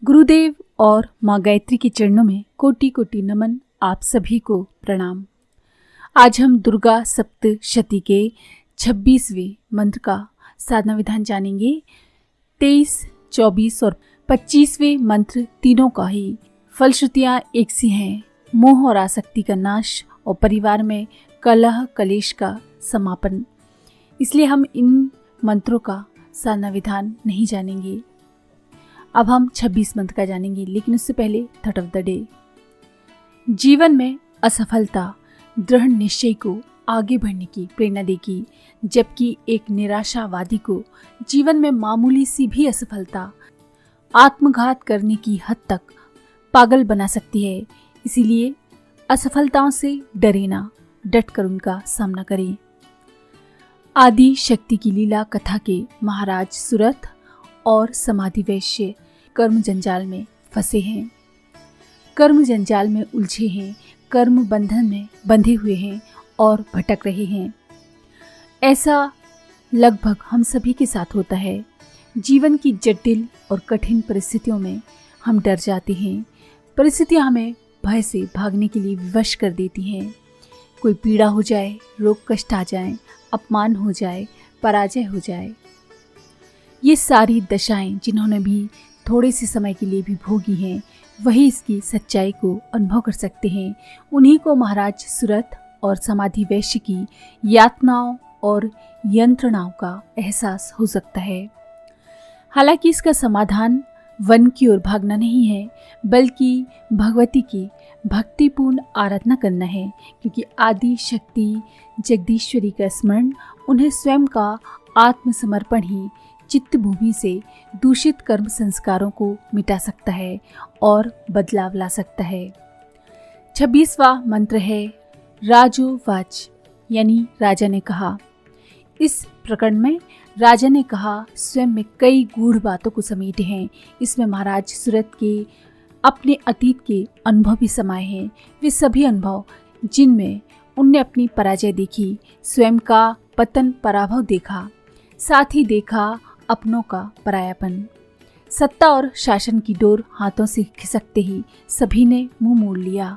गुरुदेव और माँ गायत्री के चरणों में कोटि कोटि नमन। आप सभी को प्रणाम। आज हम दुर्गा सप्तशती के 26वें मंत्र का साधना विधान जानेंगे। 23, 24 और 25वें मंत्र तीनों का ही फलश्रुतियाँ एक सी हैं। मोह और आसक्ति का नाश और परिवार में कलह कलेश का समापन। इसलिए हम इन मंत्रों का साधना विधान नहीं जानेंगे। अब हम 26 मंत्र का जानेंगे, लेकिन उससे पहले थॉट ऑफ द डे। जीवन में असफलता दृढ़ निश्चय को आगे बढ़ने की प्रेरणा देगी, जबकि एक निराशावादी को जीवन में मामूली सी भी असफलता आत्मघात करने की हद तक पागल बना सकती है। इसीलिए असफलताओं से डरे ना, डट कर उनका सामना करें। आदि शक्ति की लीला कथा के महाराज सुरथ और समाधि वैश्य कर्म जंजाल में फंसे हैं, कर्म जंजाल में उलझे हैं, कर्म बंधन में बंधे हुए हैं और भटक रहे हैं। ऐसा लगभग हम सभी के साथ होता है। जीवन की जटिल और कठिन परिस्थितियों में हम डर जाते हैं। परिस्थितियां हमें भय से भागने के लिए विवश कर देती हैं। कोई पीड़ा हो जाए, रोग कष्ट आ जाए, अपमान हो जाए, पराजय हो जाए, ये सारी दशाएं जिन्होंने भी थोड़े से समय के लिए भी भोगी हैं, वही इसकी सच्चाई को अनुभव कर सकते हैं। उन्हीं को महाराज सुरथ और समाधि वैश्य की यातनाओं और यंत्रणाओं का एहसास हो सकता है। हालांकि इसका समाधान वन की ओर भागना नहीं है, बल्कि भगवती की भक्तिपूर्ण आराधना करना है, क्योंकि आदि शक्ति जगदीश्वरी का स्मरण, उन्हें स्वयं का आत्मसमर्पण ही चित्त भूमि से दूषित कर्म संस्कारों को मिटा सकता है और बदलाव ला सकता है। 26वां मंत्र है राजोवाच, यानी राजा ने कहा। इस प्रकरण में राजा ने कहा स्वयं में कई गूढ़ बातों को समेटे हैं। इसमें महाराज सुरथ के अपने अतीत के अनुभव भी समाये हैं। वे सभी अनुभव जिनमें उनने अपनी पराजय देखी, स्वयं का पतन पराभव देखा, साथ ही देखा अपनों का परायापन। सत्ता और शासन की डोर हाथों से खिसकते ही सभी ने मुंह मोड़ लिया।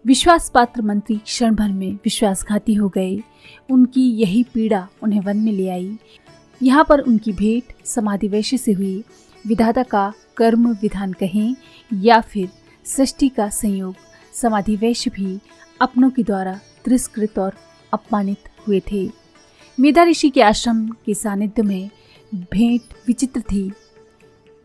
विश्वास पात्र मंत्री क्षण भर में विश्वासघाती हो गए। उनकी यही पीड़ा उन्हें वन में ले आई। यहाँ पर उनकी भेंट समाधि वैश्य से हुई। विधाता का कर्म विधान कहें या फिर सृष्टि का संयोग, समाधि वैश्य भी अपनों के द्वारा तिरस्कृत और अपमानित हुए थे। मेधा ऋषि के आश्रम के सानिध्य में भेंट विचित्र थी।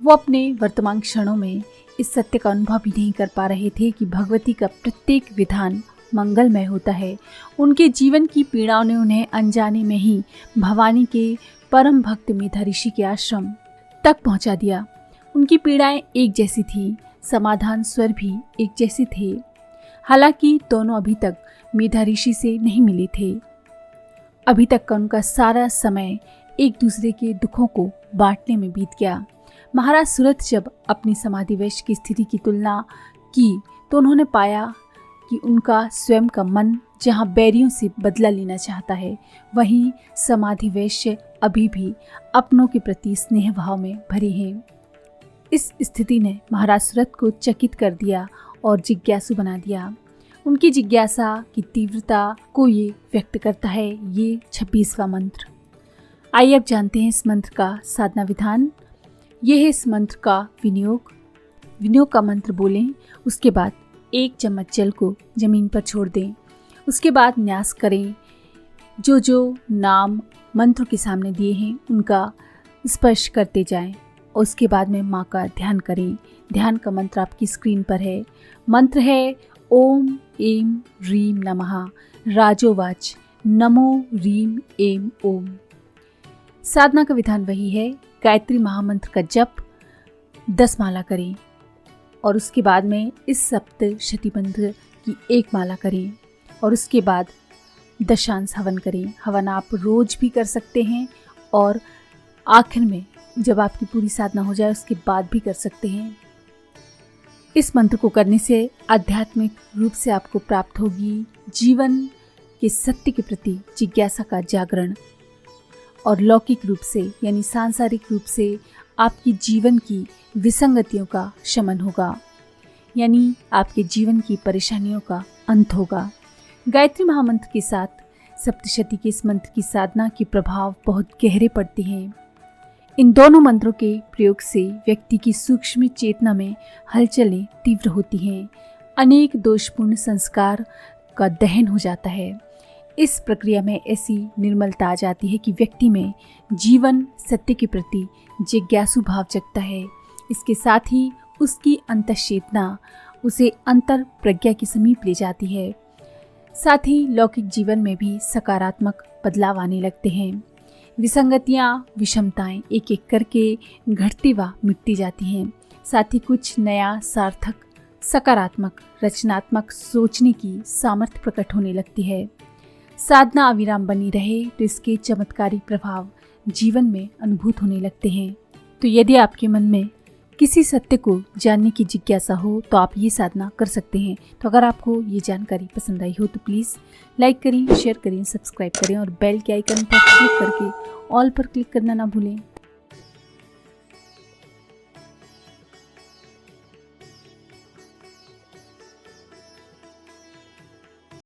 वो अपने वर्तमान क्षणों में इस सत्य का अनुभव भी नहीं कर पा रहे थे कि भगवती का प्रत्येक विधान मंगलमय होता है। उनके जीवन की पीड़ाओं ने उन्हें अनजाने में ही भवानी के परम भक्त मेधा ऋषि के आश्रम तक पहुंचा दिया। उनकी पीड़ाएं एक जैसी थी, समाधान स्वर भी एक जैसे थे। हालांकि दोनों अभी तक मेधा ऋषि से नहीं मिले थे। अभी तक का उनका सारा समय एक दूसरे के दुखों को बांटने में बीत गया। महाराज सुरथ जब अपनी समाधि वैश्य की स्थिति की तुलना की तो उन्होंने पाया कि उनका स्वयं का मन जहां बैरियों से बदला लेना चाहता है, वहीं समाधि वैश्य अभी भी अपनों के प्रति स्नेह भाव में भरे हैं। इस स्थिति ने महाराज सुरथ को चकित कर दिया और जिज्ञासु बना दिया। उनकी जिज्ञासा की तीव्रता को ये व्यक्त करता है ये 26वां मंत्र। आइए अब जानते हैं इस मंत्र का साधना विधान। यह है इस मंत्र का विनियोग। विनियोग का मंत्र बोलें, उसके बाद 1 चम्मच जल को जमीन पर छोड़ दें। उसके बाद न्यास करें। जो जो नाम मंत्र के सामने दिए हैं उनका स्पर्श करते जाएं और उसके बाद में माँ का ध्यान करें। ध्यान का मंत्र आपकी स्क्रीन पर है। मंत्र है ओम ऐं ह्रीं नमः राजोवाच नमो ह्रीं ऐं ओम। साधना का विधान वही है। गायत्री महामंत्र का जप 10 माला करें और उसके बाद में इस सप्तशती मंत्र की 1 माला करें और उसके बाद दशांश हवन करें। हवन आप रोज भी कर सकते हैं और आखिर में जब आपकी पूरी साधना हो जाए उसके बाद भी कर सकते हैं। इस मंत्र को करने से आध्यात्मिक रूप से आपको प्राप्त होगी जीवन के सत्य के प्रति जिज्ञासा का जागरण और लौकिक रूप से यानी सांसारिक रूप से आपके जीवन की विसंगतियों का शमन होगा, यानी आपके जीवन की परेशानियों का अंत होगा। गायत्री महामंत्र के साथ सप्तशती के इस मंत्र की साधना के प्रभाव बहुत गहरे पड़ते हैं। इन दोनों मंत्रों के प्रयोग से व्यक्ति की सूक्ष्म चेतना में हलचलें तीव्र होती हैं, अनेक दोषपूर्ण संस्कार का दहन हो जाता है। इस प्रक्रिया में ऐसी निर्मलता आ जाती है कि व्यक्ति में जीवन सत्य के प्रति जिज्ञासु भाव जगता है। इसके साथ ही उसकी अंतःचेतना उसे अंतर प्रज्ञा के समीप ले जाती है। साथ ही लौकिक जीवन में भी सकारात्मक बदलाव आने लगते हैं। विसंगतियाँ, विषमताएं एक एक करके घटती व मिटती जाती हैं। साथ ही कुछ नया, सार्थक, सकारात्मक, रचनात्मक सोचने की सामर्थ्य प्रकट होने लगती है। साधना अविराम बनी रहे तो इसके चमत्कारी प्रभाव जीवन में अनुभूत होने लगते हैं। तो यदि आपके मन में किसी सत्य को जानने की जिज्ञासा हो तो आप ये साधना कर सकते हैं। तो अगर आपको ये जानकारी पसंद आई हो तो प्लीज़ लाइक करें, शेयर करें, सब्सक्राइब करें और बेल के आइकन पर क्लिक करके ऑल पर क्लिक करना ना भूलें।